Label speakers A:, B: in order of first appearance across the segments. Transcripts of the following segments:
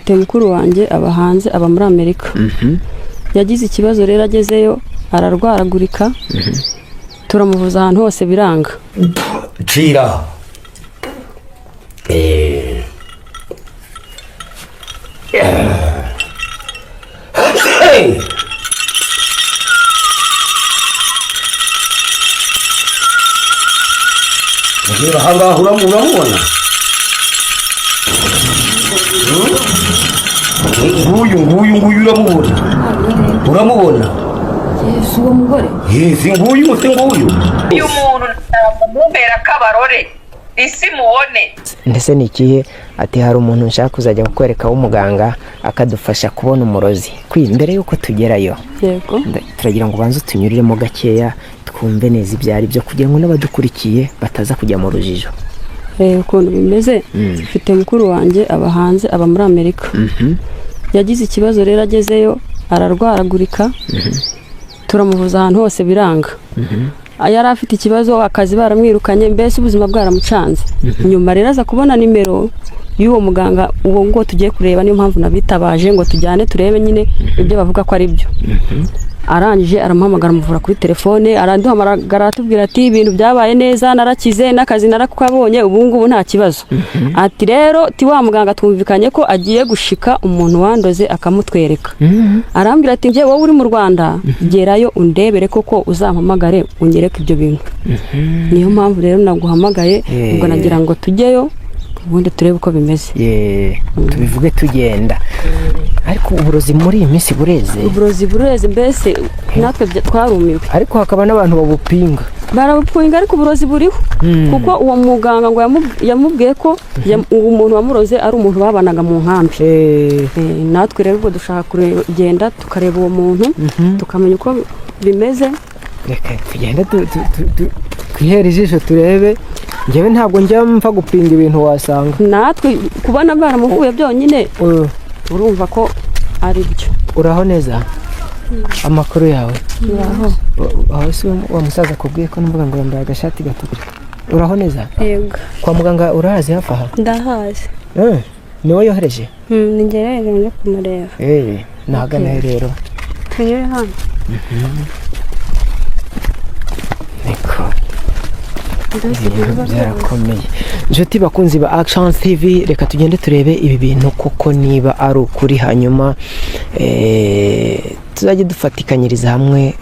A: mfite mukuru wanjye aba hanze aba muri Amerika. Yagize ikibazo rero agezeyo ararwaragurika. Turamuvuza ahantu hose biranga.
B: Cira. Ngira hanga uramubona. Nguyu uramubona.
A: Yesu uwo mugore.
B: Yesi nguyu.
C: Uyu muntu mumera kabarore isi muone.
D: Ndetse nikiye ati hari umuntu nshaka kuzajya kukwereka w'umuganga akadufasha kubona umurozi. Mbere yuko tugerayo.
A: Yego.
D: Turagira ngo banze tunyuriremo gakeya twumve neza ibyari byo kugira ngo n'abadukurikiye bataza kujya mu rujijo.
A: Ukuntu bimeze mfite mukuru wanjye aba hanze aba muri Amerika. Yagize ikibazo rero agezeyo ararwaragurika. Turamuvuza ahantu hose biranga. Yari afite ikibazo akazi baramwirukanye mbese ubuzima bwaramucanze. Nyuma rero aza kubona nimero y'uwo muganga uwo ngo tugiye kureba niyo mpamvu nabitabaje ngo tujyane turebe nyine ibyo bavuga ko ari byo. Arangije aramuhamagara muvura kuri telefone aranduhamagara atubwira ati ibintu byabaye neza narakize n'akazi narakabonye ubu ngubu nta kibazo. Ati rero ti wa muganga twumvikanye ko agiye gushika umuntu wandoze akamutwereka. Arambwira ati nje wowe uri mu Rwanda gerayo undebere koko uzampamagare unyereke ibyo bintu. Niyo mpamvu rero naguhamagaye ubwo nagira ngo tujyeyo ubundi turebe uko bimeze.
D: Tubivuge tugenda. Ariko uburozi muri iyi minsi bureze.
A: Uburozi bureze mbese natwe twarumiwe.
D: Ariko hakaba n'abantu babupinga.
A: Barabupinga ariko uburozi buriho. Kuko uwo muganga ngo yamubwiye ko umuntu wamuroze ari umuntu babanaga mu nkambi. Natwe rero ubwo dushaka kugenda tukareba uwo muntu tukamenya uko bimeze.
D: Reka tugenda twihera ijisho turebe. Ngewe ntabwo njya mpfa gupinga ibintu wasanga.
A: Natwe kubona baramuvuye byonyine urumva ko ari byo.
D: Uraho neza? Amakuru yawe?
A: Uraho.
D: Aho se wa musaza kubwiye ko numva ngo yambaye agashati gatukura. Uraho neza?
A: Yego.
D: Kwa muganga urahazi hafi aha?
A: Ndahazi.
D: Niwe yohereje?
A: Ni ngereje nje kumureba.
D: Nahagana rero.
A: Tunyure hano.
D: Byarakomeye. Inshuti bakunzi ba Action TV reka tugende turebe ibi bintu koko niba ari ukuri hanyuma tuzajye dufatikanyiriza hamwe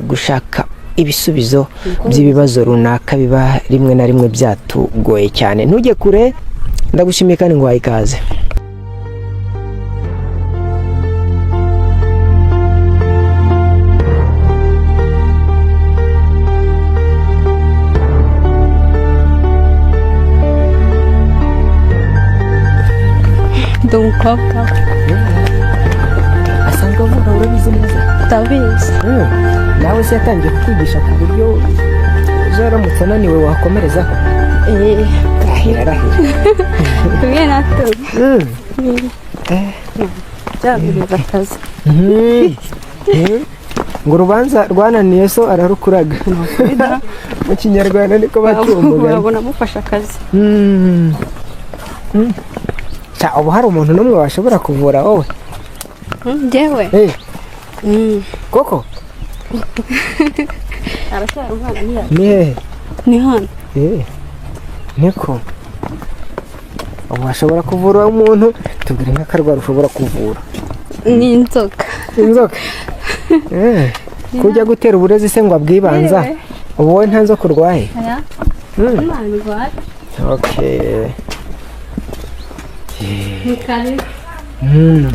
D: gushaka ibisubizo by'ibibazo runaka biba rimwe na rimwe byatugoye cyane. Ntujye kure ndagushimiye kandi ngo wayikaze.
A: Umukobwa
D: asanzwe avuga urabizi neza.
A: ndabizi.
D: Nawe se yatangiye kukwigisha ku buryo uzaramutse ananiwe wakomerezaho. Rahira
A: tumwe natwe byabiriza akazi.
D: ngo urubanza rwananiye so ararukuraga. Mu Kinyarwanda niko batumbuga.
A: Urabona mufasha akazi.
D: Ubu hari umuntu n'umwe washobora kuvura wowe?
A: Njyewe?
D: Koko?
A: Aracyari umwana niya.
D: Ni hehe?
A: Ni hano.
D: Niko. Ubu washobora kuvura umuntu tubwire nk'akarwara ushobora kuvura.
A: Ni inzoka.
D: Inzoka? Kujya gutera uburezi se ngo abwibanza ubu wowe nta nzoka urwaye? Okay.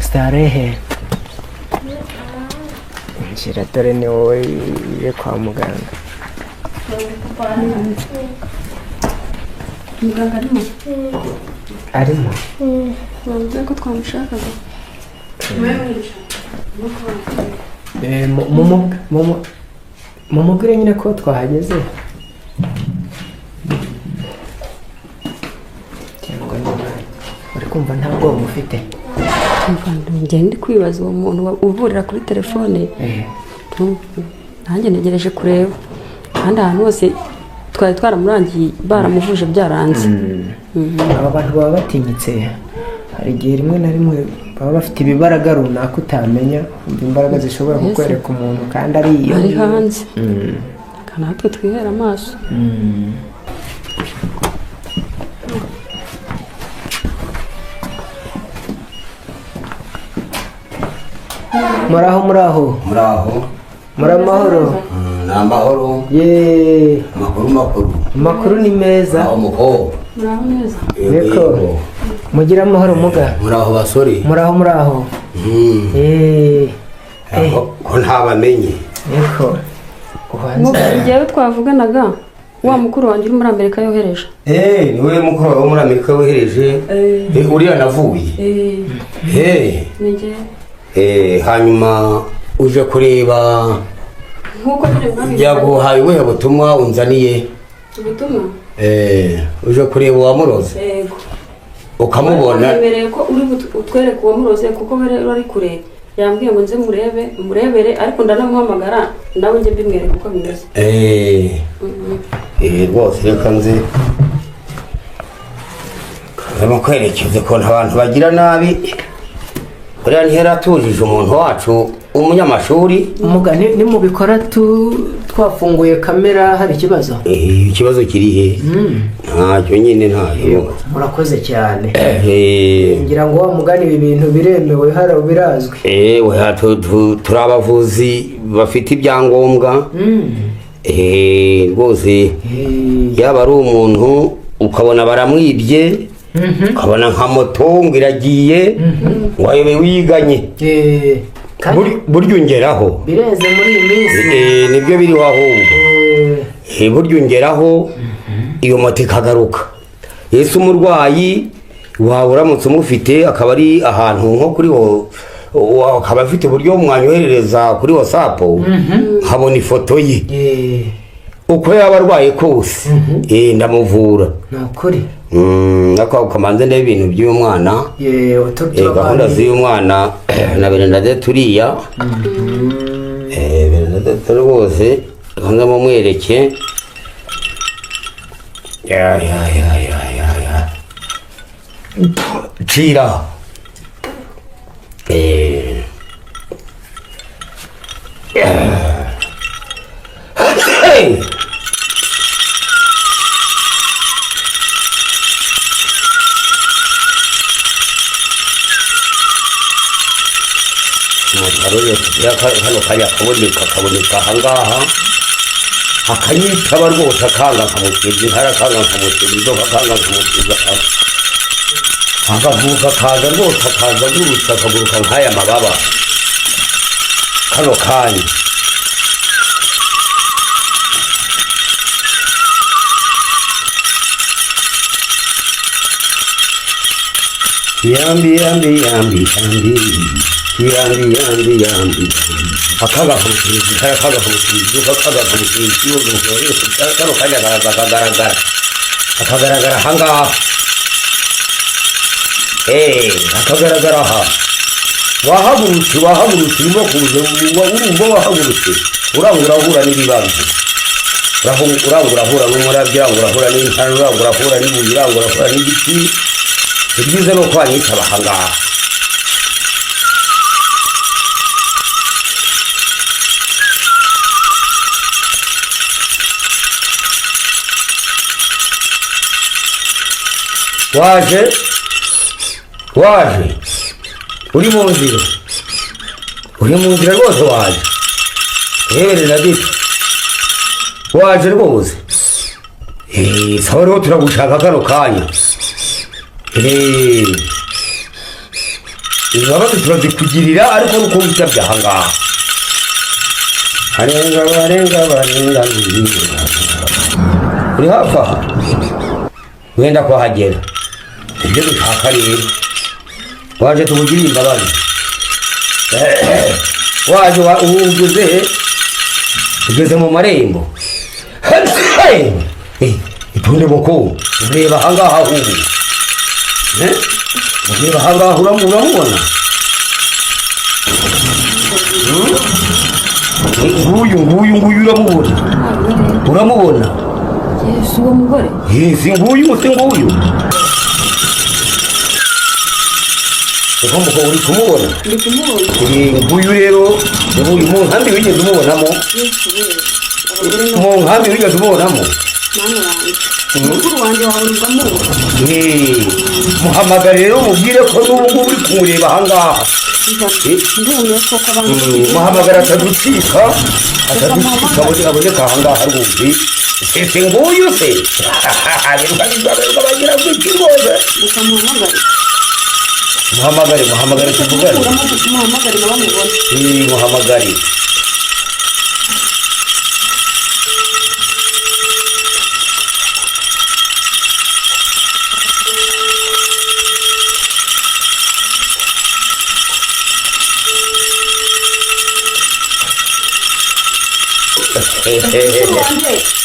D: Starehe. Nshira dore ni wowe ye kwa muganga.
A: Muganga
D: arimo?
A: Ntabwo ko twamushakaga.
D: Mumubwire nyine ko twahageze. Kumva nta bwoba mufite.
A: Ngende kwibaza uwo muntu uvurira kuri telefone. Nanjye ntegereje kureba kandi ahantu hose twari twaramurangiye baramuvuje byaranze.
D: Aba bantu baba batinyitse hari igihe rimwe na rimwe baba bafite ibibaraga runaka utamenya, imbaraga zishobora kukwereka umuntu kandi ari iyo
A: ari hanze natwe twihera amaso.
D: muraho muri amahoro.
B: Ni amahoro.
D: Ye
B: Amakuru
D: ni meza.
B: Umukobwa.
A: Muraho neza.
D: Yego. Mugira amahoro muga.
B: Muraho basore.
D: Muraho.
B: Ko ntabamenye.
D: Yego.
A: Njyewe twavuganaga wa mukuru wanjye uri muri Amerika yohereje.
B: Niwe mukuru wawe muri Amerika yohereje. Uriya navuye.
A: Nige.
B: Hanyuma uje kureba
A: nkuko turi mwami.
B: Yaguhaye we butumwa unzaniye.
A: Ubutumwa?
B: Uje kureba uwamuroze.
A: Yego.
B: Ukamubona.
A: Nemereye ko uri utwereka uwamuroze kuko bari kure. Yambwiye ngo nze murebere ariko ndanamuhamagara nawe nje bimwereka uko bimeze.
B: Rwose reka nze kwerekeze ko abantu bagira nabi. Uriya ntihera atujije umuntu wacu umunyamashuri.
D: Umugani ni mu bikora twafunguye kamera hari ikibazo.
B: Ikibazo kiri he? Ntacyo nyine ntayo.
D: Murakoze cyane. Ngira ngo wa mugani ibi bintu biremewe haro birazwi.
B: Turi abavuzi bafite ibyangombwa. Rwose yaba ari umuntu ukabona baramwibye, ukabona nka moto ngo iragiye ngo ayobe wiganye. Burya ungeraho
D: bireze muri iyi minsi.
B: Nibyo biriho ahubwo. Burya ungeraho iyo moto ikagaruka. Yesu umurwayi wawe uramutse umufite akaba ari ahantu nko kuri akaba afite uburyo mwanyoherereza kuri WhatsApp nkabona ifoto ye uko yaba arwaye kose ndamuvura.
D: Nakuri.
B: Nako ukamanze ndebe ibintu by'uyu mwana. Gahunda z'uyu mwana na Bernadette turiya. Bernadette rwose kanza mumwereke. Ya. Chira. Hey. Arore kugira hano kanya kaboneka ahangaha akanyitaba rwose akanga nkamuteza intara akanga nkamuteza inzoka akanga nkamuteza akavuka kaza rwose akaza agurutse akaguruka nk'aya mababa kano kanya. Yambi akaga kumukiriza kano kanya akagaragara ahangaha. Akagaragara aha wahagurutse urimo kuza urumva wahagurutse urahura n'ibibazo urahura n'umurabyo urahura n'intara urahura n'ibuye urahura n'igiti. Ibyiza ni uko wanyitaba ahangaha. waje uri mu nzira rwose waje na gito waje rwose. Sawa rero turagushaka kano kanya. Imbabazi turazikugirira ariko nuko witabye ahangaha. Barenga uri hafi aha wenda kuhagera. Ibyo dushaka rero waje tugugirira imbabazi. Waje ugeze mu marembo. Itonde boko ureba ahangaha ubu. Ureba ahangaha uramubona. Nguyu uramubona.
A: Yesu uwo mugore.
B: Nguyu. inkomoko uri kumubona
A: ndi kumubona
B: nguyu rero uyu mu nkambi wigeze umubonamo mu nkambi wigeze umubonamo
A: mwana wanjye mukuru wanjye waburizwamo
B: muhamagare rero mubwire ko n'ubu ngubu uri kumureba ahangaha
A: ndumiye koko abantu
B: muhamagara ataducika aboneka ahangaha rwose ese nguyu se bagira gwiki rwose muhamagare tuvugane
A: muhamagare nabamubona
B: muhamagare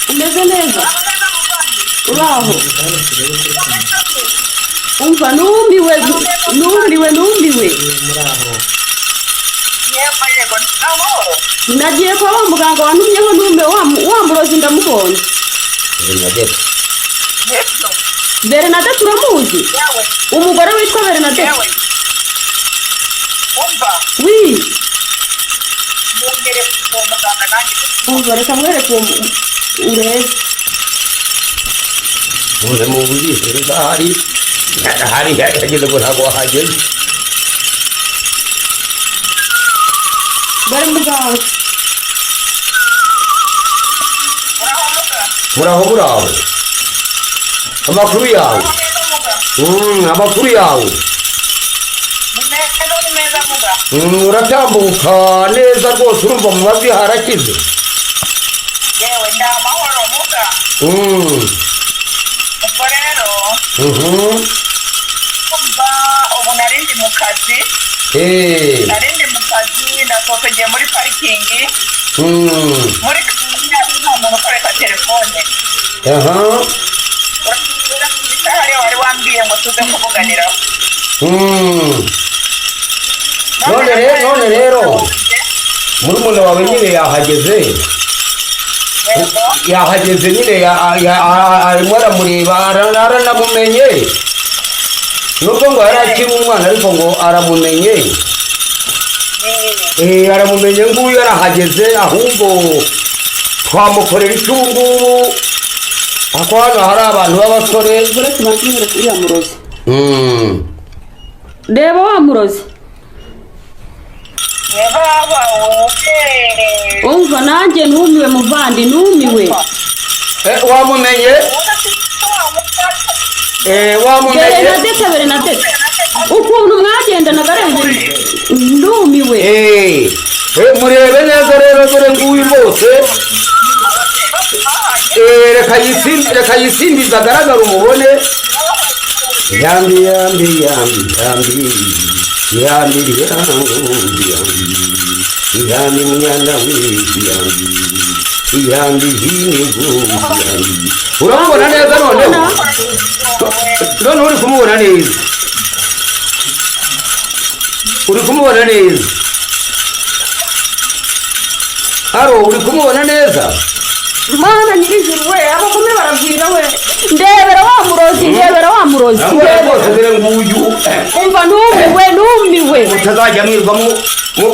A: umeze neza uraho umva numiwe nagiye kwa wa muganga wantumyeho numiwe wa murozi ndamubonye Bernadette uramuzi umugore witwa Bernadette wi umva reka mwereke urebe
B: uze mu buzihera hari yageze ngo ntabwo wahageze
A: bari muganga
B: muraho amakuru yawe uratambuka neza rwose urumva mu mavi harakize
C: yewe ndi amahoro muga ubwo rero kumva ubu narindi mu kazi ndasohokeye muri parikingi muri nta muntu ukoresha telefone hariya wari wambwiye ngo tuze kuvuganiraho
B: none rero murumuna wawe nyine yahageze nyine arimo aramureba aranamumenye nubwo ngo yari akiri umwana ariko ngo aramumenye aramumenye nguyu yarahageze ahubwo twamukorera icyo ubu ngubu kuko hano hari abantu b'abasore
A: uretse bantumire uriya murozi reba wa murozi umva nanjye numiwe muvandi numiwe
B: wamumenye
A: Bernadette ukuntu mwagendanaga rero ndumiwe
B: murebe neza rero dore nguyu rwose reka yisimbiza agaragara umubone yambi mwana yambi uramubona neza noneho uri kumubona neza haro uri kumubona neza
A: mana nyirijuru we abagome barabwira we ndebera wa murozi umva numiwe
B: mutazajya mwirwamo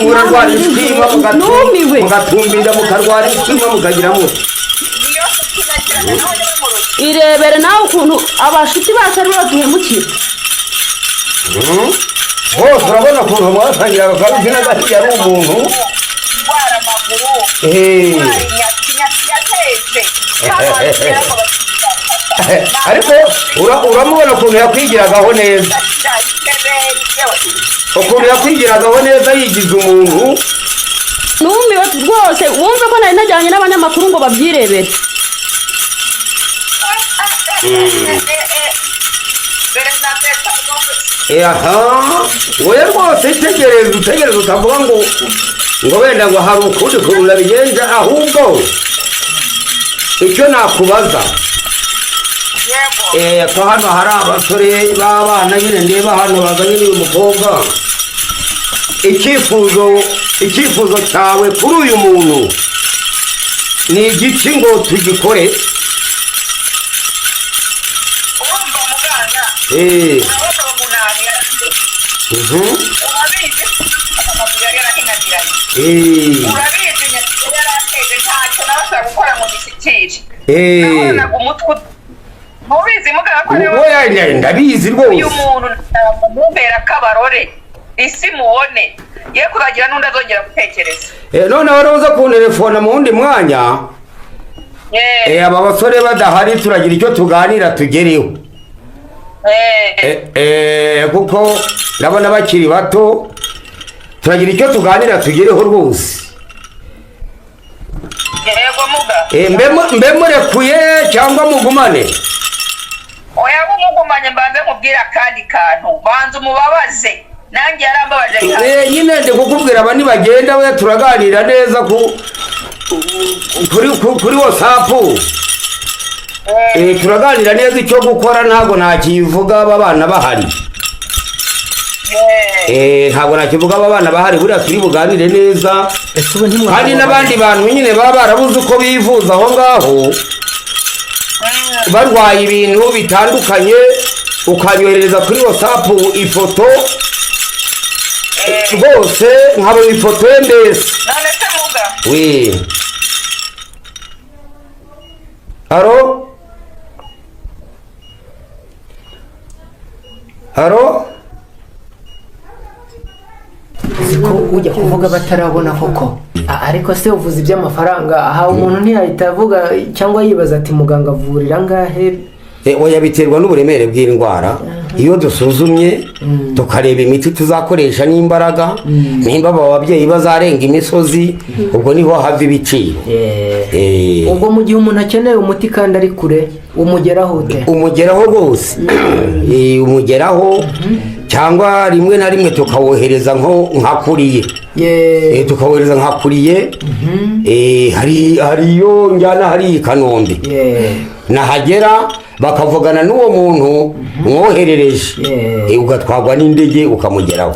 B: murarwara iswima mugatumbira mukarwara iswima mukagira muti
A: irebere nawe ukuntu abashuti bacu ari baduhemukira
B: bose urabona ukuntu mwasangiraga kabisi n'agati yari umuntu ariko uramubona ukuntu yakwigiragaho neza yigize umuntu
A: numiwe rwose wumve ko nari najyanye n'abanyamakuru ngo babyirebere
B: wowe rwose utegereze utavuga ngo wenda ngo hari ukundi kuntu nabigenza ahubwo icyo nakubaza ko hano hari abasore b'abana nyine ndeba hano bazanye n'uyu mukobwa icyifuzo cyawe kuri uyu muntu ni igiki ngo tugikore
C: urumva muganga urabona umuntu urabizi amaguru yari yarahinagiranye urabizi nyakigera yarateze ntacyo nabasha gukora ngo nishyikire nabonaga umutwe mubizi muganga ko
B: rero ndabizi rwose
C: uyu muntu mumbera akabarore isi mubone ye kuragira n'undi azongera gutekereza
B: none wari uza kunterefona mu wundi mwanya aba basore badahari turagira icyo tuganira tugereho kuko ndabona bakiri bato turagira icyo tuganira tugereho rwose
C: yego muga
B: mbe murekuye cyangwa mugumane
C: oya mugumanye mbanze mubwira akandi kantu banza umubabaze nanjye yarambabaje
B: nyine ndi kukubwira aba nibagenda we turaganira neza kuri WhatsApp turaganira neza icyo gukora ntabwo nakivuga aba bana bahari ntabwo nakivuga aba bana bahari buriya turi buganire neza kandi n'abandi bantu nyine baba barabuze uko bivuza aho ngaho barwaye ibintu bitandukanye ukanyohereza kuri WhatsApp ifoto rwose nkabona ifoto ye mbese
C: none se muga
B: haro
D: ko ujya kuvuga batarabona koko ariko se uvuze iby'amafaranga aha umuntu ntiyahita avuga cyangwa yibaza ati muganga avurira ngahe
B: oya biterwa n'uburemere bw'indwara iyo dusuzumye tukareba imiti tuzakoresha n'imbaraga nimba aba babyeyi bazarenga imisozi ubwo niho hava ibiciro
D: ubwo mu gihe umuntu akeneye umuti kandi ari kure
B: umugeraho rwose umugeraho cyangwa rimwe na rimwe tukawohereza nkakuriye tukawohereza nkakuriye hari iyo njyana hari i Kanombe nahagera bakavugana n'uwo muntu mwoherereje ugatwagwa n'indege ukamugeraho